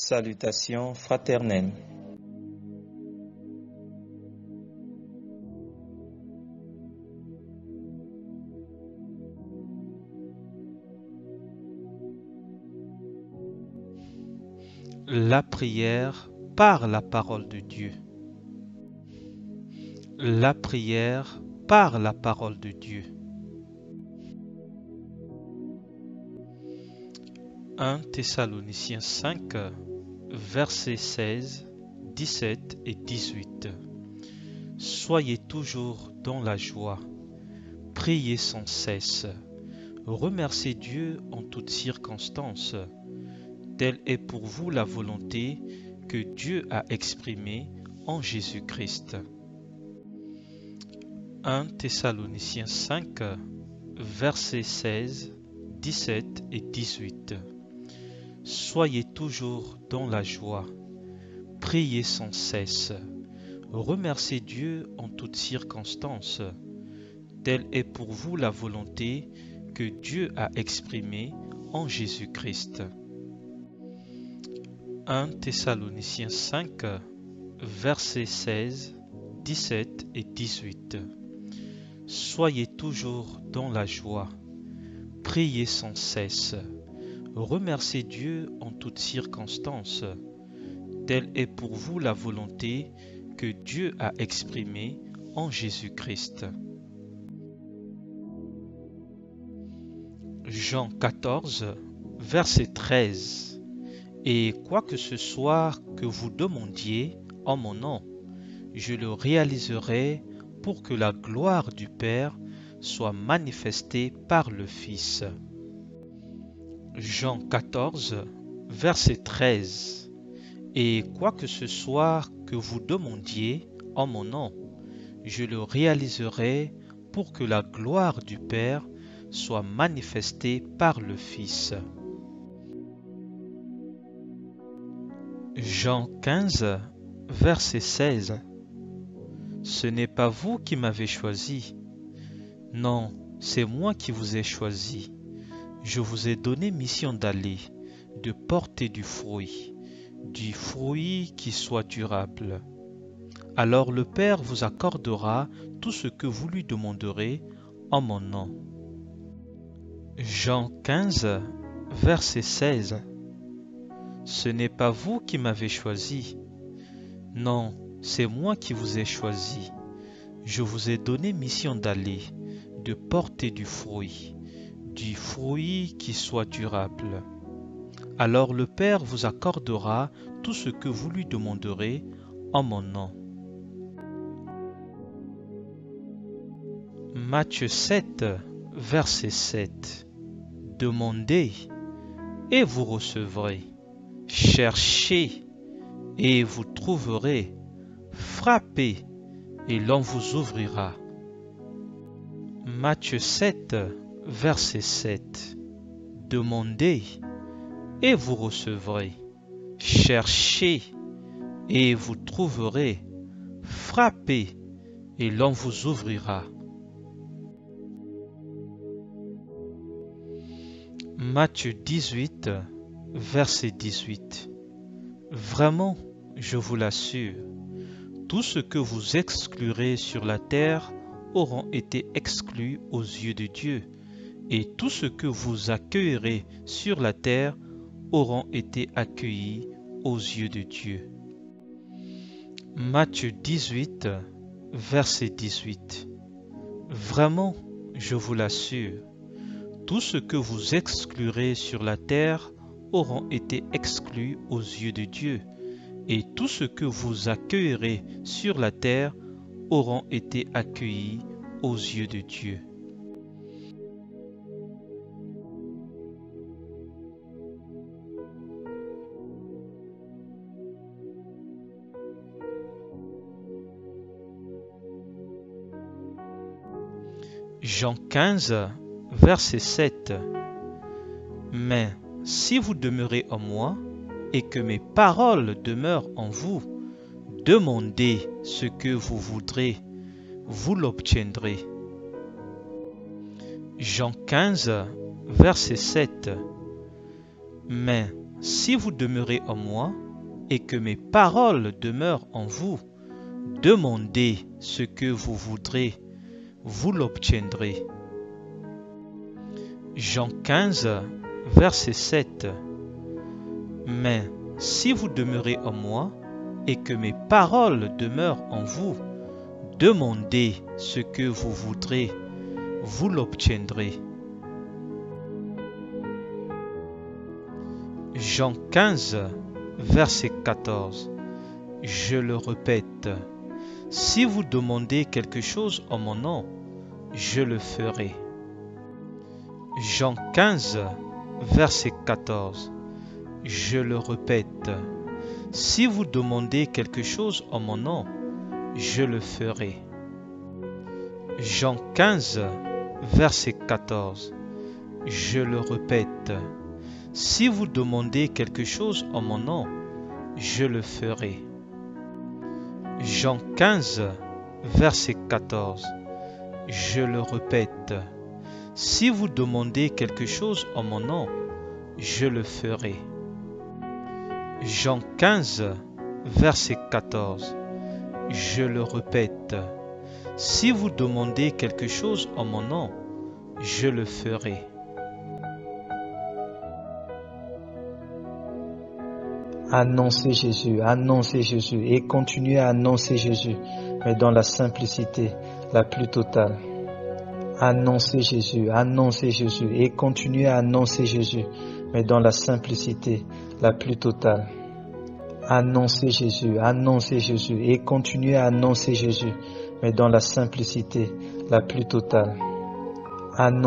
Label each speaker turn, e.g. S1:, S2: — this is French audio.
S1: Salutations fraternelles.
S2: La prière par la parole de Dieu. La prière par la parole de Dieu. 1 Thessaloniciens 5, versets 16, 17 et 18. Soyez toujours dans la joie, priez sans cesse, remerciez Dieu en toutes circonstances. Telle est pour vous la volonté que Dieu a exprimée en Jésus-Christ. 1 Thessaloniciens 5, versets 16, 17 et 18. Soyez toujours dans la joie, priez sans cesse, remerciez Dieu en toutes circonstances. Telle est pour vous la volonté que Dieu a exprimée en Jésus-Christ. 1 Thessaloniciens 5, versets 16, 17 et 18. Soyez toujours dans la joie, priez sans cesse, remerciez Dieu en toutes circonstances. Telle est pour vous la volonté que Dieu a exprimée en Jésus-Christ. Jean 14, verset 13. Et quoi que ce soit que vous demandiez en mon nom, je le réaliserai pour que la gloire du Père soit manifestée par le Fils. Jean 14, verset 13. Et quoi que ce soit que vous demandiez en mon nom, je le réaliserai pour que la gloire du Père soit manifestée par le Fils. Jean 15, verset 16. Ce n'est pas vous qui m'avez choisi. Non, c'est moi qui vous ai choisi. Je vous ai donné mission d'aller, de porter du fruit qui soit durable. Alors le Père vous accordera tout ce que vous lui demanderez en mon nom. Jean 15, verset 16. Ce n'est pas vous qui m'avez choisi. Non, c'est moi qui vous ai choisi. Je vous ai donné mission d'aller, de porter du fruit qui soit durable. Alors le Père vous accordera tout ce que vous lui demanderez en mon nom. Matthieu 7, verset 7. Demandez et vous recevrez. Cherchez et vous trouverez. Frappez et l'on vous ouvrira. Matthieu 7, verset 7. Demandez et vous recevrez. Cherchez et vous trouverez. Frappez et l'on vous ouvrira. Matthieu 18, verset 18. Vraiment, je vous l'assure, tout ce que vous exclurez sur la terre auront été exclus aux yeux de Dieu, et tout ce que vous accueillerez sur la terre auront été accueillis aux yeux de Dieu. Matthieu 18, verset 18. Vraiment, je vous l'assure, tout ce que vous exclurez sur la terre auront été exclus aux yeux de Dieu, et tout ce que vous accueillerez sur la terre auront été accueillis aux yeux de Dieu. Jean 15, verset 7. Mais si vous demeurez en moi et que mes paroles demeurent en vous, demandez ce que vous voudrez, vous l'obtiendrez. Jean 15, verset 7. Mais si vous demeurez en moi et que mes paroles demeurent en vous, demandez ce que vous voudrez, vous l'obtiendrez. Jean 15, verset 7. Mais si vous demeurez en moi et que mes paroles demeurent en vous, demandez ce que vous voudrez, vous l'obtiendrez. Jean 15, verset 14. Je le répète, si vous demandez quelque chose en mon nom, je le ferai. Jean 15, verset 14. Je le répète, si vous demandez quelque chose en mon nom, je le ferai. Jean 15, verset 14. Je le répète, si vous demandez quelque chose en mon nom, je le ferai. Jean 15, verset 14. Je le répète, si vous demandez quelque chose en mon nom, je le ferai. Jean 15, verset 14. Je le répète, si vous demandez quelque chose en mon nom, je le ferai.
S1: Annoncez Jésus et continuez à annoncer Jésus, mais dans la simplicité la plus totale. Annoncez Jésus et continuez à annoncer Jésus, mais dans la simplicité la plus totale. Annoncez Jésus et continuez à annoncer Jésus, mais dans la simplicité la plus totale. Annoncez